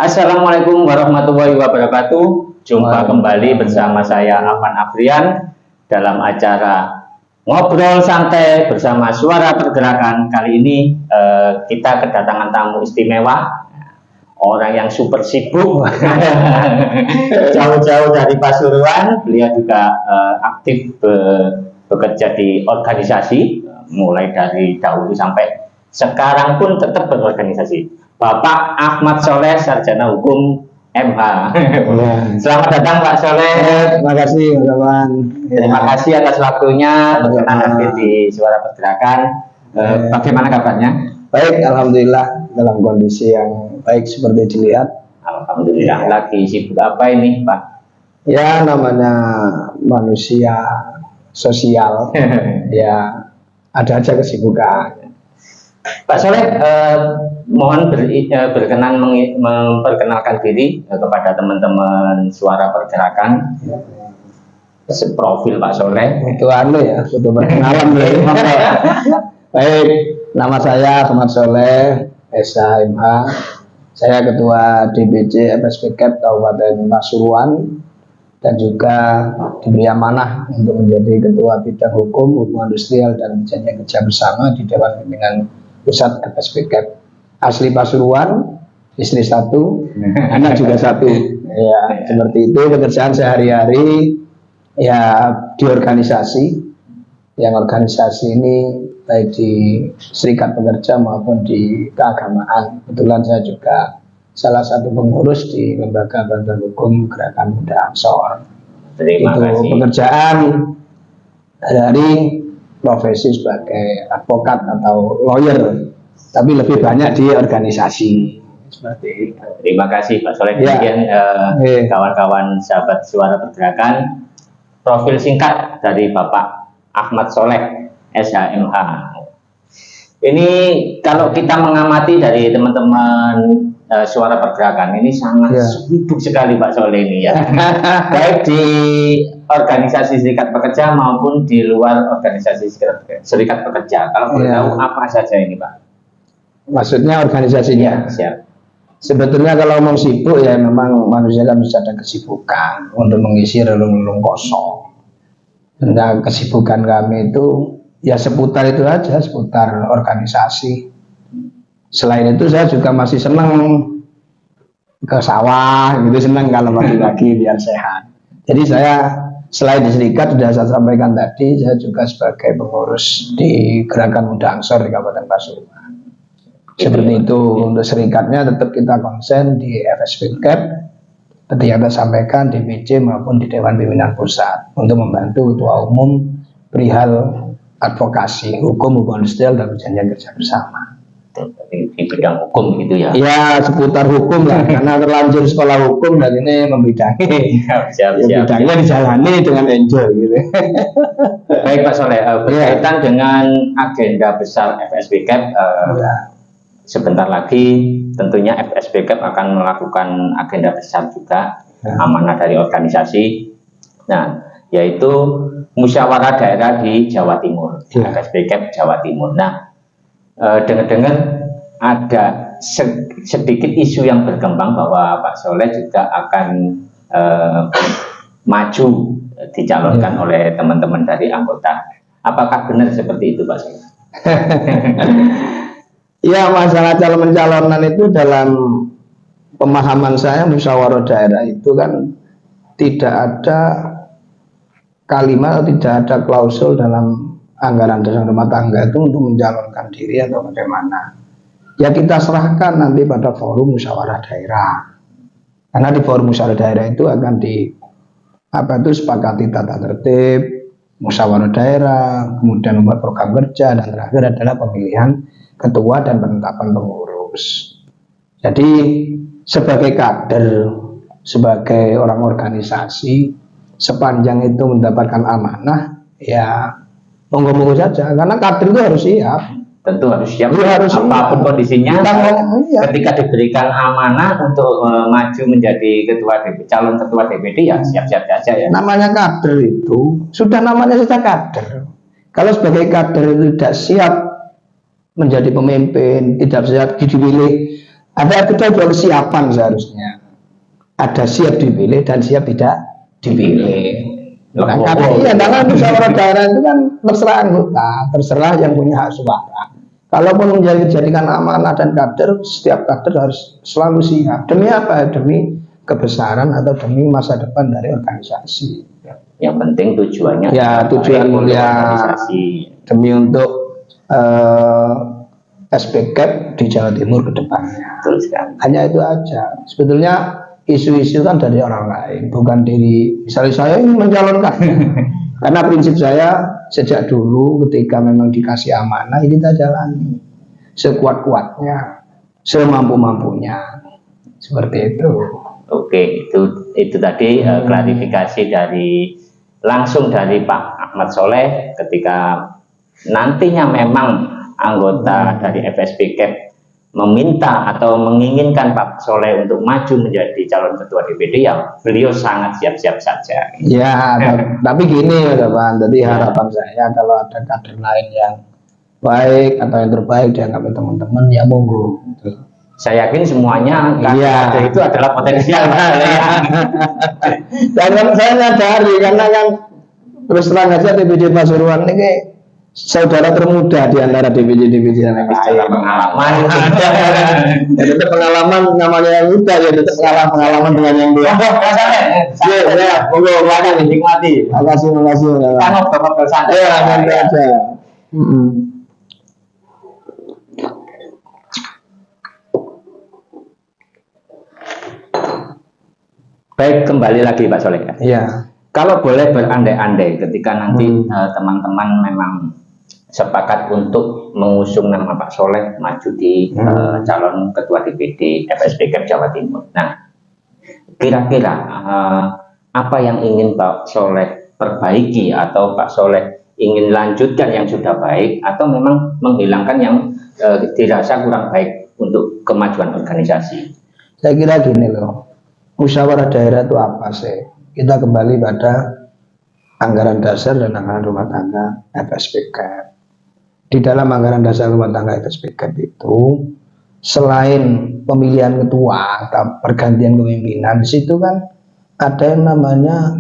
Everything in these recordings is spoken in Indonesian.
Assalamualaikum warahmatullahi wabarakatuh. Jumpa kembali bersama saya Afan Afrian dalam acara Ngobrol Santai bersama Suara Pergerakan. Kali ini kita kedatangan tamu istimewa, orang yang super sibuk, jauh-jauh dari Pasuruan. Beliau juga aktif bekerja di organisasi, mulai dari dahulu sampai sekarang pun tetap berorganisasi. Bapak Ahmad Soleh, Sarjana Hukum MH. Ya. Selamat datang Pak Soleh. Terima kasih teman-teman. Terima kasih atas waktunya berkenan hadir di Suara Pergerakan. Bagaimana kabarnya? Baik, alhamdulillah dalam kondisi yang baik seperti dilihat. Alhamdulillah. Lagi sibuk apa ini Pak? Ya, namanya manusia sosial. Ya, ada aja kesibukan. Pak Soleh, mohon berkenan memperkenalkan diri kepada teman-teman Suara Pergerakan. Profil Pak Soleh. Itu ya, sudah perkenalan. Baik, nama saya Ahmad Soleh, SHMH. Saya Ketua DPC FSPKEP Kabupaten Pasuruan dan juga diberi amanah untuk menjadi Ketua Bidang Hukum Industrial dan Perjanjian Kerja Bersama di Dewan Pimpinan Pusat FSPKEP. Asli Pasuruan, istri satu, anak juga satu. Ya, seperti itu pekerjaan sehari-hari ya di organisasi. Yang organisasi ini baik di Serikat Pekerja maupun di keagamaan. Kebetulan saya juga salah satu pengurus di Lembaga Bantuan Hukum Gerakan Muda Ansor. Terima kasih. Pekerjaan dari profesi sebagai advokat atau lawyer, tapi lebih banyak di organisasi. Seperti itu. Terima kasih Pak Soleh. Kemudian kawan-kawan sahabat Suara Pergerakan, profil singkat dari Bapak Ahmad Soleh, SHMH. Ini kalau kita mengamati dari teman-teman Suara Pergerakan ini sangat sibuk sekali Pak Soleh ini ya. Baik di organisasi serikat pekerja maupun di luar organisasi serikat pekerja. Kalau boleh tahu apa saja ini Pak? Maksudnya organisasinya? Siap. Sebetulnya kalau mau sibuk ya memang manusia kan bisa ada kesibukan untuk mengisi relung-relung kosong. Nah, kesibukan kami itu ya seputar itu aja, seputar organisasi. Selain itu saya juga masih senang ke sawah gitu, senang kalau pagi-pagi biar sehat. Jadi saya selain di serikat sudah saya sampaikan tadi, saya juga sebagai pengurus di Gerakan Muda Ansor di Kabupaten Pasuruan. Seperti itu. Untuk serikatnya tetap kita konsen di FSPKEP, seperti yang saya sampaikan di DPC maupun di Dewan Pimpinan Pusat untuk membantu Ketua Umum perihal advokasi hukum industrial dan perjanjian kerja bersama. Di bidang hukum gitu ya? Ya, seputar hukum lah, karena terlanjur sekolah hukum dan ini membidangi. Bidangnya dijalani dengan enjoy gitu. Baik Pak Soleh, berkaitan dengan agenda besar FSPKEP, sebentar lagi tentunya FSPKEP akan melakukan agenda besar juga, amanah dari organisasi. Nah, yaitu musyawarah daerah di Jawa Timur, FSPKEP Jawa Timur. Nah, dengar-dengar ada sedikit isu yang berkembang bahwa Pak Soleh juga akan maju dicalonkan oleh teman-teman dari anggota. Apakah benar seperti itu Pak Soleh? Ya, masalah calon-mencalonan itu dalam pemahaman saya musyawarah daerah itu kan tidak ada kalimat, tidak ada klausul dalam anggaran dasar rumah tangga itu untuk mencalonkan diri atau bagaimana. Ya kita serahkan nanti pada forum musyawarah daerah. Karena di forum musyawarah daerah itu akan sepakati tata tertib musyawarah daerah, kemudian membuat program kerja, dan terakhir adalah pemilihan ketua dan penetapan pengurus. Jadi sebagai kader, sebagai orang organisasi, sepanjang itu mendapatkan amanah, ya monggo-monggo saja, karena kader itu harus siap. Tentu harus siap, apapun kondisinya. Ketika diberikan amanah untuk maju menjadi calon ketua DPD, ya siap-siap saja ya. Namanya kader itu sudah namanya saja kader. Kalau sebagai kader itu tidak siap menjadi pemimpin, tidak siap dipilih Ada kesiapan seharusnya. Ada siap dipilih dan siap tidak dipilih. Nah, karena dalam musyawarah daerah itu kan terserah anggota, terserah yang punya hak suara. Kalaupun dijadikan amanah dan kader, setiap kader harus selalu siap. Demi apa? Demi kebesaran atau demi masa depan dari organisasi. Yang penting tujuannya ya tujuan mulia demi untuk SPK di Jawa Timur ke depannya. Hanya itu aja. Sebetulnya isu-isu kan dari orang lain, bukan diri. Misalnya saya ingin mencalonkan. Karena prinsip saya sejak dulu ketika memang dikasih amanah ini kita jalani sekuat-kuatnya, semampu-mampunya. Seperti itu. Oke, itu tadi klarifikasi langsung dari Pak Ahmad Soleh ketika nantinya memang anggota dari FSBK meminta atau menginginkan Pak Soleh untuk maju menjadi calon ketua DPD, ya beliau sangat siap-siap saja. Ya, tapi gini ya Pak, jadi harapan saya kalau ada kader lain yang baik atau yang terbaik dianggap teman-teman, ya monggo. Saya yakin semuanya kader itu adalah potensial. Dan saya nyadari karena kan terus terang aja DPD Pasuruan ini saudara termuda di antara DPD yang lain. Pengalaman ya tetap pengalaman namanya yang muda, ya tetap pengalaman dengan yang tua. Ya, monggo silakan dinikmati. Makasih. Kan ngobrol santai. Ya, santai aja. Baik, kembali lagi Pak Soleh. Iya. Kalau boleh berandai-andai ketika nanti teman-teman memang sepakat untuk mengusung nama Pak Soleh maju di calon ketua DPD FSBK Jawa Timur. Nah, kira-kira apa yang ingin Pak Soleh perbaiki, atau Pak Soleh ingin lanjutkan yang sudah baik, atau memang menghilangkan yang dirasa kurang baik untuk kemajuan organisasi? Saya kira gini loh, musyawarah daerah itu apa sih? Kita kembali pada anggaran dasar dan anggaran rumah tangga FSBK. Di dalam anggaran dasar rumah tangga FSBK itu, selain pemilihan ketua atau pergantian kepemimpinan, di situ kan ada yang namanya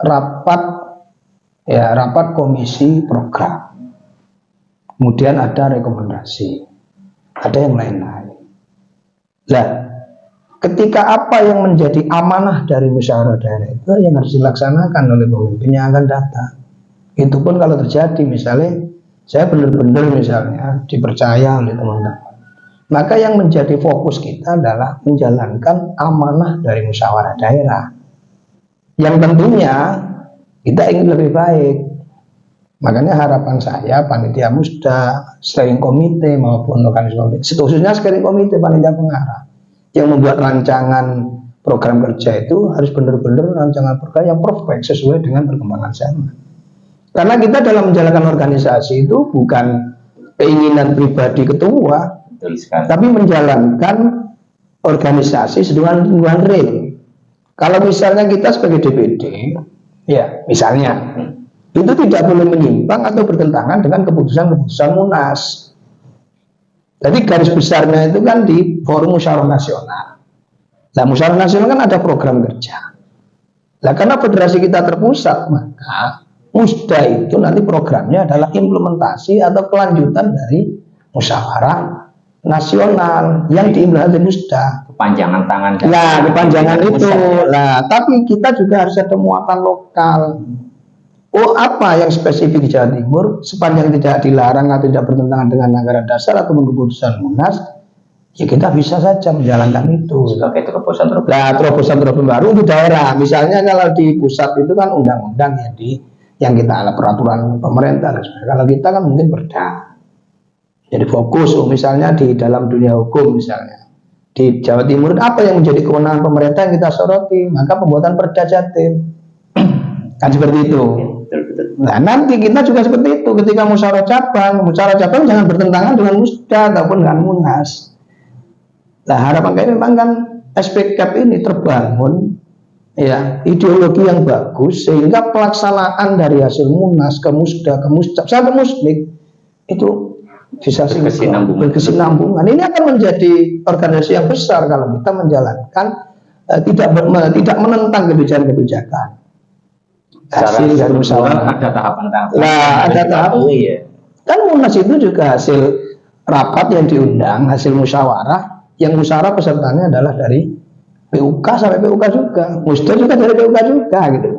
rapat komisi program. Kemudian ada rekomendasi, ada yang lain-lain. Nah, ketika apa yang menjadi amanah dari musyawarah daerah itu yang harus dilaksanakan oleh pemimpin yang akan datang. Itu pun kalau terjadi misalnya saya benar-benar misalnya dipercaya oleh teman-teman, maka yang menjadi fokus kita adalah menjalankan amanah dari musyawarah daerah, yang tentunya kita ingin lebih baik. Makanya harapan saya panitia musda, steering komite maupun organisasi, khususnya steering komite panitia pengarah yang membuat rancangan program kerja itu harus benar-benar rancangan program yang perfect sesuai dengan perkembangan zaman. Karena kita dalam menjalankan organisasi itu bukan keinginan pribadi ketua, tapi menjalankan organisasi sesuai dengan real. Kalau misalnya kita sebagai DPD, ya misalnya itu tidak boleh menyimpang atau bertentangan dengan keputusan-keputusan Munas. Jadi garis besarnya itu kan di forum musyawarah nasional. Nah, musyawarah nasional kan ada program kerja. Nah, karena federasi kita terpusat, maka musda itu nanti programnya adalah implementasi atau kelanjutan dari musyawarah nasional yang diimplementasi musda. Kepanjangan tangan. Nah, kepanjangan itu. Nah, tapi kita juga harus ada muatan lokal. Oh, apa yang spesifik di Jawa Timur sepanjang tidak dilarang atau tidak bertentangan dengan anggaran dasar atau keputusan Munas, ya kita bisa saja menjalankan itu sebagai terobosan-terobosan. Nah, terobosan-terobosan baru di daerah. Misalnya kalau di pusat itu kan undang-undang yang kita ada peraturan pemerintah. Kalau kita kan mungkin perda. Jadi fokus, misalnya di dalam dunia hukum misalnya di Jawa Timur apa yang menjadi kewenangan pemerintah yang kita soroti, maka pembuatan perda Jatim kan seperti itu. Nah, nanti kita juga seperti itu ketika musyawarah cabang jangan bertentangan dengan musda ataupun dengan Munas. Nah, harapan kami memang kan SPK ini terbangun ya ideologi yang bagus sehingga pelaksanaan dari hasil Munas ke musda ke muscap sampai muslik itu bisa sinkron, Berkesinambungan. berkesinambungan. Ini akan menjadi organisasi yang besar kalau kita menjalankan tidak menentang kebijakan-kebijakan. Hasil dari musyawarah. Ada tahapan-tahapan. Nah, ada tahapan. Ya. Kan Munas itu juga hasil rapat yang diundang, hasil musyawarah, yang musyawarah pesertanya adalah dari PUK sampai PUK juga, Musda juga dari PUK juga gitu.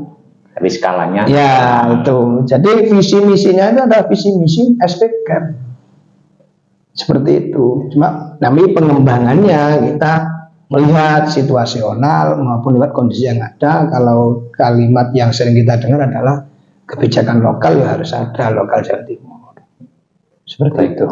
Dari skalanya. Ya itu. Jadi visi misinya itu adalah visi misi SPK. Seperti itu. Cuma tapi pengembangannya kita melihat situasional maupun lihat kondisi yang ada. Kalau kalimat yang sering kita dengar adalah kebijakan lokal ya harus ada lokal Jawa Timur. Seperti itu.